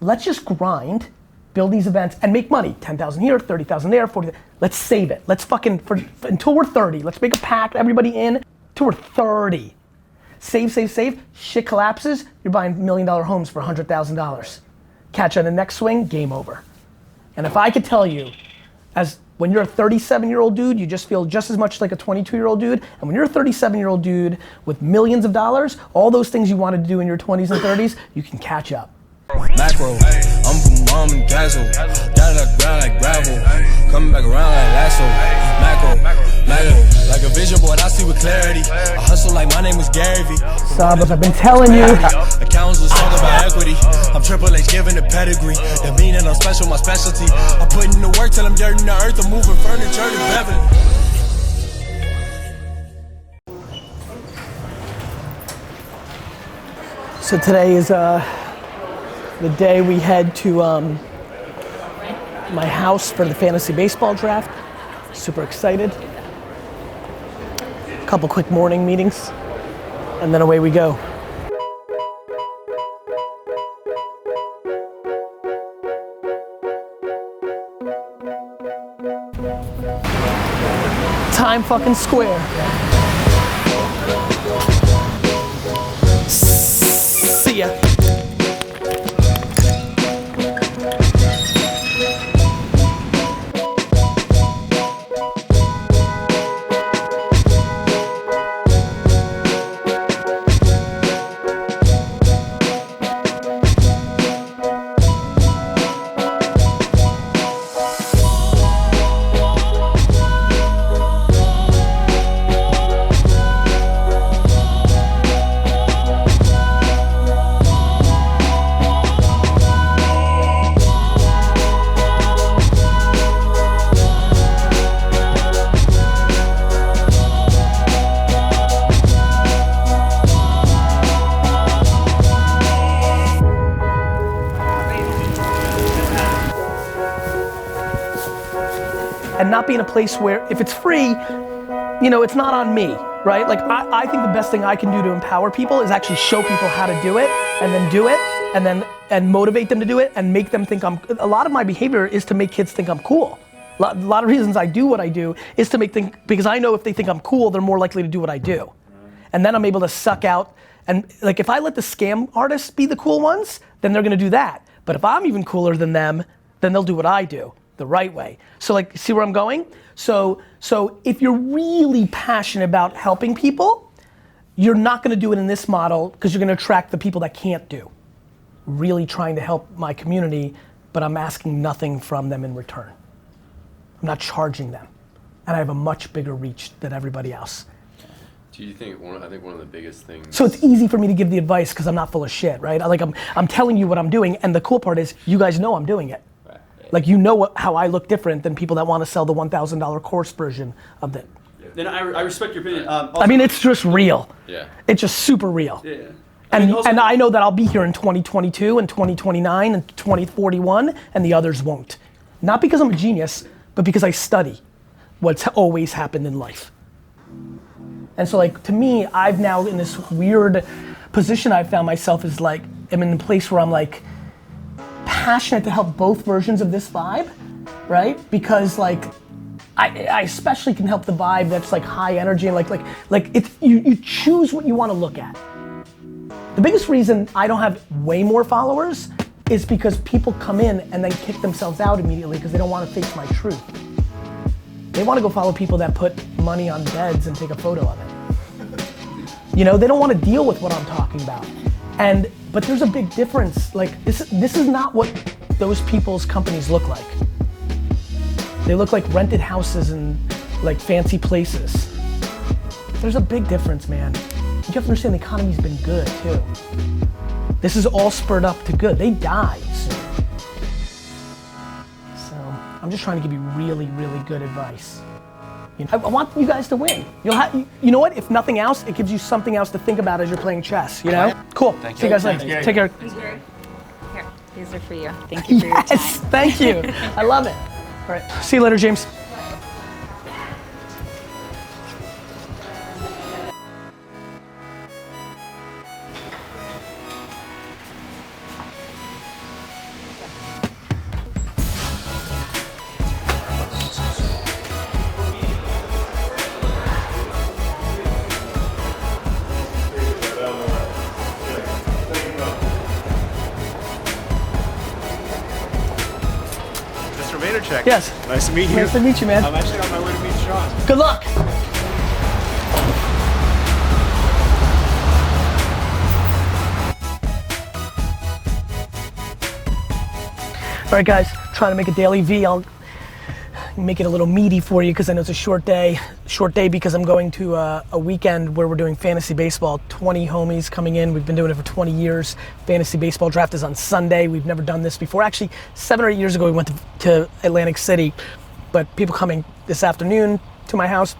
let's just grind, build these events, and make money. 10,000 here, 30,000 there, 40. Let's save it. Let's fucking, until we're 30, let's make a pact, everybody in, till we're 30. Save, save, save. Shit collapses, you're buying $1 million homes for $100,000. Catch on the next swing, game over. And if I could tell you, as when you're a 37-year-old dude, you just feel just as much like a 22-year-old dude. And when you're a 37-year-old dude with millions of dollars, all those things you wanted to do in your 20s and 30s, you can catch up. Macro, I'm from mom and castle. Down like ground like gravel. Coming back around like lasso. Macro, like a vision board, I see with clarity. I hustle like my name is GaryVee. Sabas, I've been telling you. Accountants was talking about equity. I'm Triple H giving the pedigree. The meaning I'm special, my specialty. I put in the work till I'm dirt in the earth. I'm moving furniture to Beverly. So today is the day we head to my house for the fantasy baseball draft. Super excited. A couple quick morning meetings, and then away we go. Time fucking square. See ya. And not be in a place where, if it's free, you know, it's not on me, right? Like, I think the best thing I can do to empower people is actually show people how to do it, and then do it, and motivate them to do it, and make them think a lot of my behavior is to make kids think I'm cool. A lot of reasons I do what I do is to because I know if they think I'm cool, they're more likely to do what I do. And then I'm able to suck out, and like if I let the scam artists be the cool ones, then they're gonna do that. But if I'm even cooler than them, then they'll do what I do. The right way. So like, see where I'm going? So if you're really passionate about helping people, you're not gonna do it in this model because you're gonna attract the people that can't do. Really trying to help my community, but I'm asking nothing from them in return. I'm not charging them. And I have a much bigger reach than everybody else. Do you think, I think one of the biggest things... So it's easy for me to give the advice because I'm not full of shit, right? I'm telling you what I'm doing, and the cool part is you guys know I'm doing it. Like, you know how I look different than people that want to sell the $1,000 course version of it. Then I respect your opinion. I mean, it's just real. Yeah. It's just super real. Yeah. And I know that I'll be here in 2022 and 2029 and 2041 and the others won't. Not because I'm a genius, but because I study what's always happened in life. And so like, to me, I've now in this weird position I've found myself is like, I'm in a place where I'm like, passionate to help both versions of this vibe, right? Because like, I especially can help the vibe that's like high energy and like it's, you choose what you want to look at. The biggest reason I don't have way more followers is because people come in and then kick themselves out immediately because they don't want to face my truth. They want to go follow people that put money on beds and take a photo of it. You know, they don't want to deal with what I'm talking about. But there's a big difference. Like, this is not what those people's companies look like. They look like rented houses and like fancy places. There's a big difference, man. You have to understand the economy's been good too. This is all spurred up to good. They die soon. So I'm just trying to give you really, really good advice. You know, I want you guys to win. You know what? If nothing else, it gives you something else to think about as you're playing chess. You know? Cool. Thank you. See you guys later. Take care. Here, these are for you. Thank you for your time. Yes, thank you. I love it. All right. See you later, James. Vaynerchuk. Yes. Nice to meet you. Nice to meet you, man. I'm actually on my way to meet Sean. Good luck. All right, guys, trying to make a DailyVee. I'll make it a little meaty for you because I know it's a short day. Short day because I'm going to a weekend where we're doing fantasy baseball. 20 homies coming in. We've been doing it for 20 years. Fantasy baseball draft is on Sunday. We've never done this before. Actually, 7 or 8 years ago, we went to Atlantic City, but people coming this afternoon to my house,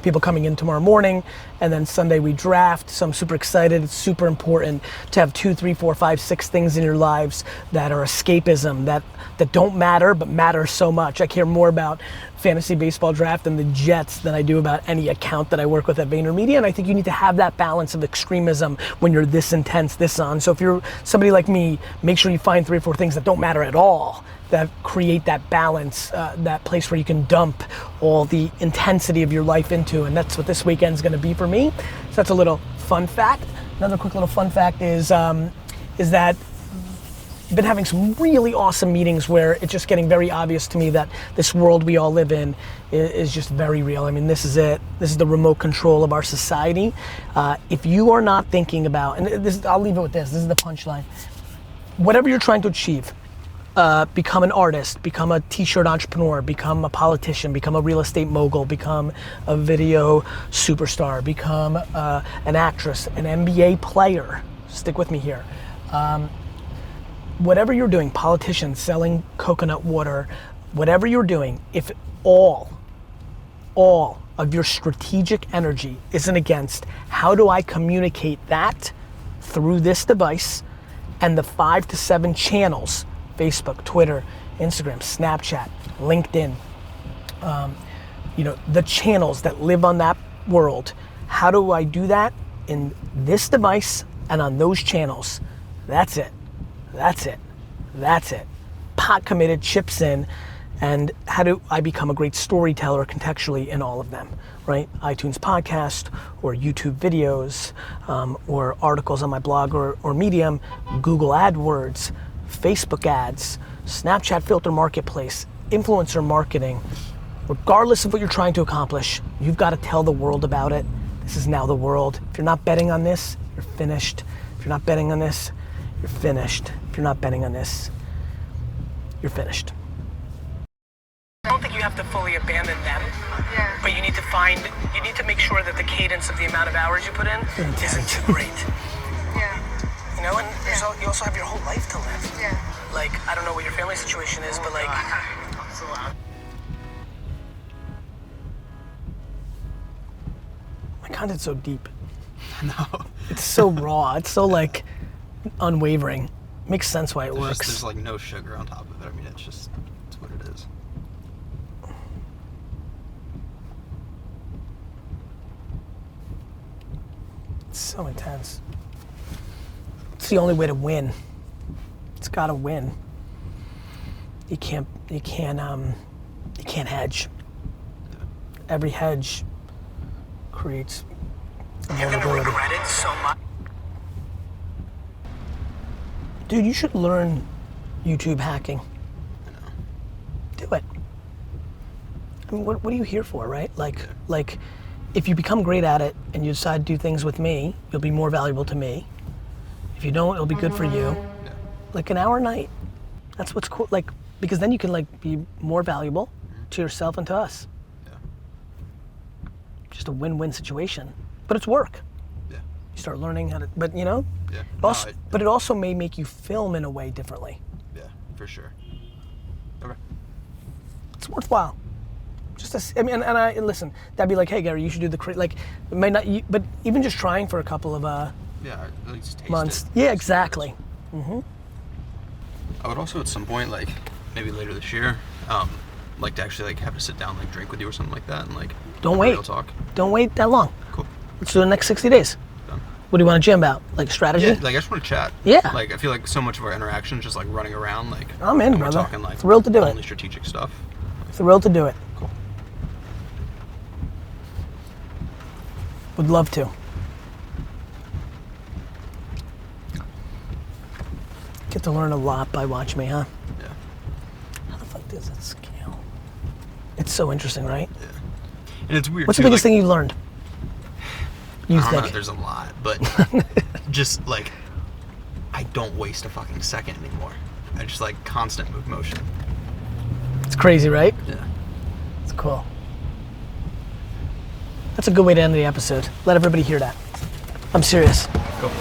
people coming in tomorrow morning, and then Sunday we draft. So I'm super excited. It's super important to have 2, 3, 4, 5, 6 things in your lives that are escapism, that don't matter but matter so much. I care more about fantasy baseball draft and the Jets than I do about any account that I work with at VaynerMedia, and I think you need to have that balance of extremism when you're this intense, this on. So if you're somebody like me, make sure you find 3 or 4 things that don't matter at all, that create that balance, that place where you can dump all the intensity of your life into, and that's what this weekend's gonna be for me. So that's a little fun fact. Another quick little fun fact is that I've been having some really awesome meetings where it's just getting very obvious to me that this world we all live in is just very real. I mean, this is it. This is the remote control of our society. If you are not thinking about, and this, I'll leave it with this. This is the punchline. Whatever you're trying to achieve, become an artist, become a t-shirt entrepreneur, become a politician, become a real estate mogul, become a video superstar, become an actress, an NBA player. Stick with me here. Whatever you're doing, politician, selling coconut water, whatever you're doing, if all of your strategic energy isn't against how do I communicate that through this device and the 5 to 7 channels, Facebook, Twitter, Instagram, Snapchat, LinkedIn, the channels that live on that world, how do I do that in this device and on those channels? That's it. That's it. That's it. Pot committed, chips in, and how do I become a great storyteller contextually in all of them, right? iTunes podcast, or YouTube videos, or articles on my blog or Medium, Google AdWords, Facebook ads, Snapchat filter marketplace, influencer marketing. Regardless of what you're trying to accomplish, you've got to tell the world about it. This is now the world. If you're not betting on this, you're finished. If you're not betting on this, you're finished. If you're not betting on this, you're finished. I don't think you have to fully abandon them, but you need to make sure that the cadence of the amount of hours you put in isn't too great. You know, and you also have your whole life to live. Like, I don't know what your family situation is, but like. My content's so deep. No. It's so raw. It's so like unwavering. Makes sense why it works. There's like no sugar on top of it. I mean, it's what it is. It's so intense. It's the only way to win. It's gotta win. You can't hedge. Every hedge creates a vulnerability. You're gonna regret it so much. Dude, you should learn YouTube hacking. I know. Do it. I mean, what are you here for, right? Like, if you become great at it and you decide to do things with me, you'll be more valuable to me. If you don't, it'll be good for you. Yeah. Like an hour a night. That's what's cool. Like, because then you can like be more valuable to yourself and to us. Yeah. Just a win-win situation. But it's work. Yeah. You start learning how to, but you know? Yeah. But it also may make you film in a way differently. Yeah, for sure. Okay. It's worthwhile. Just and listen, that'd be like, hey Gary, you should do the like, it might not, but even just trying for a couple of Yeah, at least taste months. it. Yeah, exactly. Mm-hmm. I would also at some point, like maybe later this year, like to actually like have a sit down, like drink with you or something like that, and like Don't have a wait. real talk. Don't wait that long. Cool. Let's do the next 60 days. Done. What do you want to jam about? Like strategy? Yeah, like I just want to chat. Yeah. Like I feel like so much of our interaction is just like running around, like I'm in, and we're brother. talking like Thrilled to do only it. strategic stuff. Thrilled to do it. Cool. Would love to. Get to learn a lot by watching me, huh? Yeah. How the fuck does it scale? It's so interesting, right? Yeah. And it's weird. What's too, the biggest like, thing you've learned? You I don't know, think? there's a lot, but just like I don't waste a fucking second anymore. I just like constant move motion. It's crazy, right? Yeah. It's cool. That's a good way to end the episode. Let everybody hear that. I'm serious. Cool.